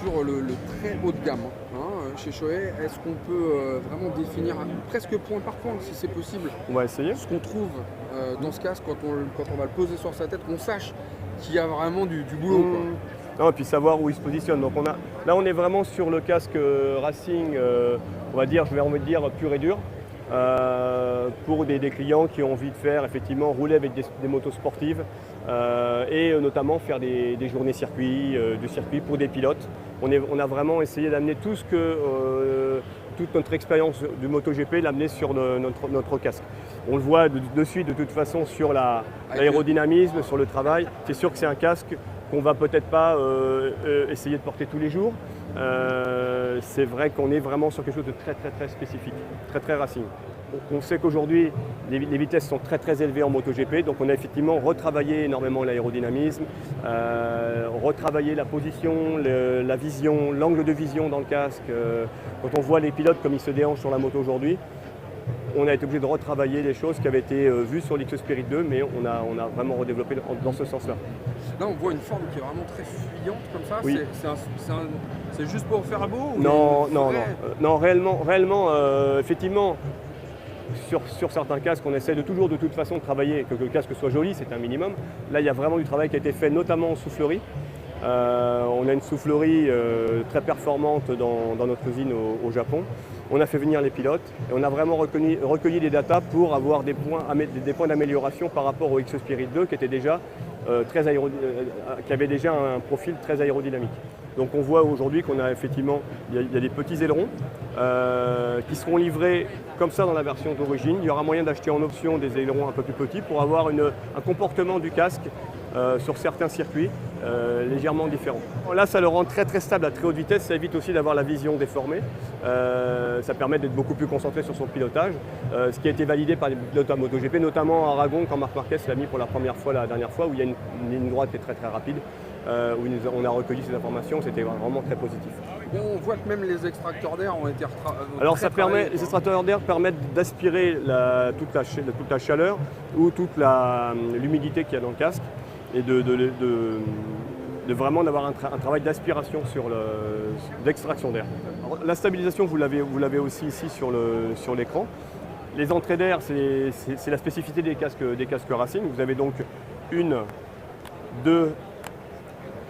sur le très haut de gamme chez Shoei. Est-ce qu'on peut vraiment définir presque point par point, si c'est possible, On va essayer. ce qu'on trouve dans ce casque quand on va le poser sur sa tête, qu'on sache qu'il y a vraiment du boulot, quoi. Non, et puis savoir où il se positionne. Donc là, on est vraiment sur le casque racing, on va dire, je vais envie de dire pur et dur, pour des clients qui ont envie de faire effectivement rouler avec des motos sportives et notamment faire des journées du circuit pour des pilotes. On a vraiment essayé d'amener tout toute notre expérience du MotoGP, l'amener sur notre casque. On le voit de suite de toute façon sur l'aérodynamisme, sur le travail. C'est sûr que c'est un casque qu'on va peut-être pas essayer de porter tous les jours. C'est vrai qu'on est vraiment sur quelque chose de très spécifique, très racing. On sait qu'aujourd'hui, les vitesses sont très élevées en MotoGP, donc on a effectivement retravaillé énormément l'aérodynamisme, retravaillé la position, la vision, l'angle de vision dans le casque. Quand on voit les pilotes comme ils se déhanchent sur la moto aujourd'hui, on a été obligé de retravailler des choses qui avaient été vues sur l'X Spirit 2, mais on a vraiment redéveloppé dans ce sens-là. Là, on voit une forme qui est vraiment très fuyante comme ça. Oui. C'est juste pour faire beau ou Non, réellement, effectivement, sur certains casques, on essaie toujours de toute façon de travailler, que le casque soit joli, c'est un minimum. Là, il y a vraiment du travail qui a été fait, notamment en soufflerie. On a une soufflerie très performante dans notre usine au Japon. On a fait venir les pilotes et on a vraiment recueilli des datas pour avoir des points d'amélioration par rapport au X Spirit 2 qui était déjà qui avait déjà un profil très aérodynamique. Donc on voit aujourd'hui qu'on a effectivement, il y a des petits ailerons qui seront livrés comme ça dans la version d'origine. Il y aura moyen d'acheter en option des ailerons un peu plus petits pour avoir un comportement du casque sur certains circuits légèrement différents. Là, ça le rend très stable à très haute vitesse, ça évite aussi d'avoir la vision déformée. Ça permet d'être beaucoup plus concentré sur son pilotage, ce qui a été validé par les pilotes à MotoGP, notamment à Aragon quand Marc Marquez l'a mis pour la première fois la dernière fois, où il y a une ligne droite qui est très rapide, où on a recueilli ces informations, c'était vraiment très positif. On voit que même les extracteurs d'air ont été Alors les extracteurs d'air permettent d'aspirer toute la chaleur ou toute l'humidité qu'il y a dans le casque et de vraiment d'avoir un travail d'aspiration d'extraction d'air. La stabilisation, vous l'avez aussi ici sur l'écran. Les entrées d'air, c'est la spécificité des casques racing. Vous avez donc 1, 2,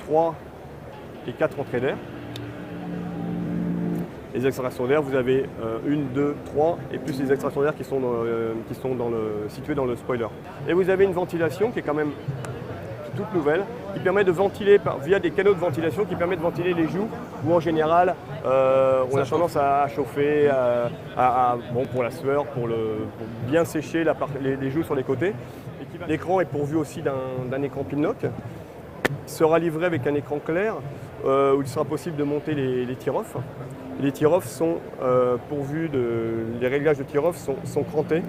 3 et 4 entrées d'air. Les extractions d'air, vous avez 1, 2, 3 et plus les extractions d'air qui sont situées dans le spoiler. Et vous avez une ventilation qui est quand même toute nouvelle, qui permet de ventiler via des canaux de ventilation qui permettent de ventiler les joues où en général on a tendance à chauffer pour la sueur, pour bien sécher les joues sur les côtés. L'écran est pourvu aussi d'un écran Pinlock. Il sera livré avec un écran clair où il sera possible de monter les tir-off. Les tir-off sont pourvus les réglages de tir-off sont crantés,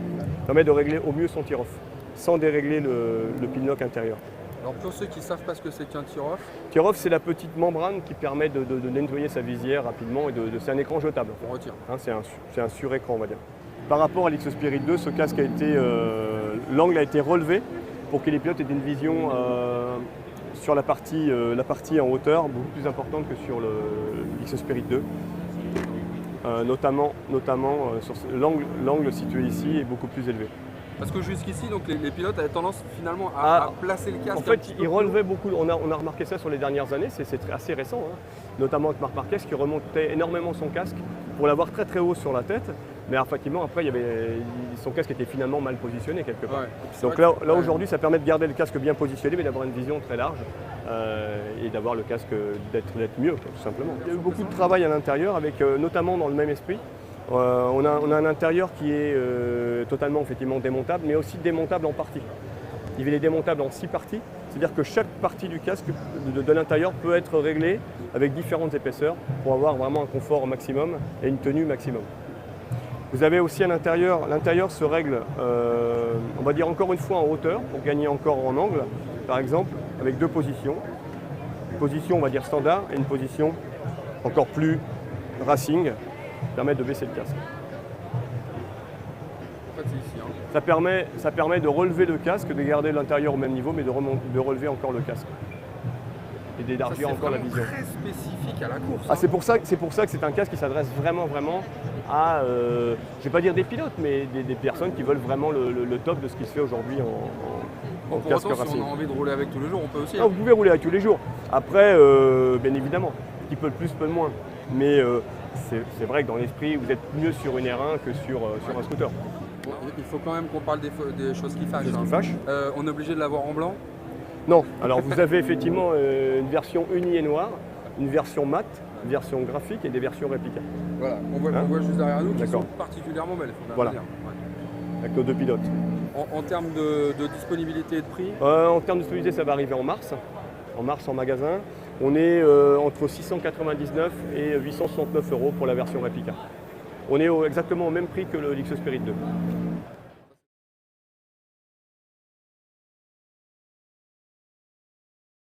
permet de régler au mieux son tir-off sans dérégler le Pinlock intérieur. Alors pour ceux qui ne savent pas ce que c'est qu'un tir-off. Tir-off, c'est la petite membrane qui permet de nettoyer sa visière rapidement et c'est un écran jetable. On retire. C'est un surécran, on va dire. Par rapport à l'X Spirit 2, ce casque l'angle a été relevé pour que les pilotes aient une vision sur la partie en hauteur beaucoup plus importante que sur le X Spirit 2. Notamment sur l'angle situé ici est beaucoup plus élevé. Parce que jusqu'ici, donc les pilotes avaient tendance finalement à placer le casque. En fait, ils relevaient beaucoup. On a remarqué ça sur les dernières années, c'est assez récent, notamment avec Marc Marquez qui remontait énormément son casque pour l'avoir très haut sur la tête. Mais effectivement, après, son casque était finalement mal positionné quelque part. Ouais, donc là aujourd'hui, ça permet de garder le casque bien positionné, mais d'avoir une vision très large et d'avoir le casque d'être mieux, tout simplement. Il y a eu beaucoup de travail à l'intérieur, avec notamment dans le même esprit. On a un intérieur qui est totalement effectivement démontable, mais aussi démontable en partie. Il est démontable en 6 parties, c'est-à-dire que chaque partie du casque de l'intérieur peut être réglée avec différentes épaisseurs pour avoir vraiment un confort maximum et une tenue maximum. Vous avez aussi à l'intérieur se règle, on va dire encore une fois en hauteur pour gagner encore en angle, par exemple, avec 2 positions. Une position on va dire standard et une position encore plus racing, permettre de baisser le casque. En fait, c'est ici, Ça permet de relever le casque, de garder l'intérieur au même niveau, mais de relever encore le casque. et d'élargir encore la vision. C'est très spécifique à la course. Ah, c'est pour ça que c'est un casque qui s'adresse vraiment à, je ne vais pas dire des pilotes, mais des personnes qui veulent vraiment le top de ce qui se fait aujourd'hui en Pour casque autant, si racing. on a envie de rouler avec tous les jours, on peut aussi. Ah, vous pouvez rouler avec tous les jours. Après, bien évidemment, qui peut le plus, peut le moins. Mais c'est vrai que dans l'esprit, vous êtes mieux sur une R1 que sur un scooter. Bon, il faut quand même qu'on parle des choses qui fâchent. Choses qui fâchent. On est obligé de l'avoir en blanc. Non, alors vous avez effectivement une version unie et noire, une version mat, une version graphique et des versions réplica. Voilà, on voit juste derrière nous qui D'accord. sont particulièrement belles. Faut bien Voilà. le dire. Ouais. Avec nos deux pilotes. En termes de disponibilité et de prix, En termes de disponibilité, ça va arriver en mars en magasin. On est entre 699 et 869 € pour la version réplica. On est exactement au même prix que le Lixus Spirit 2.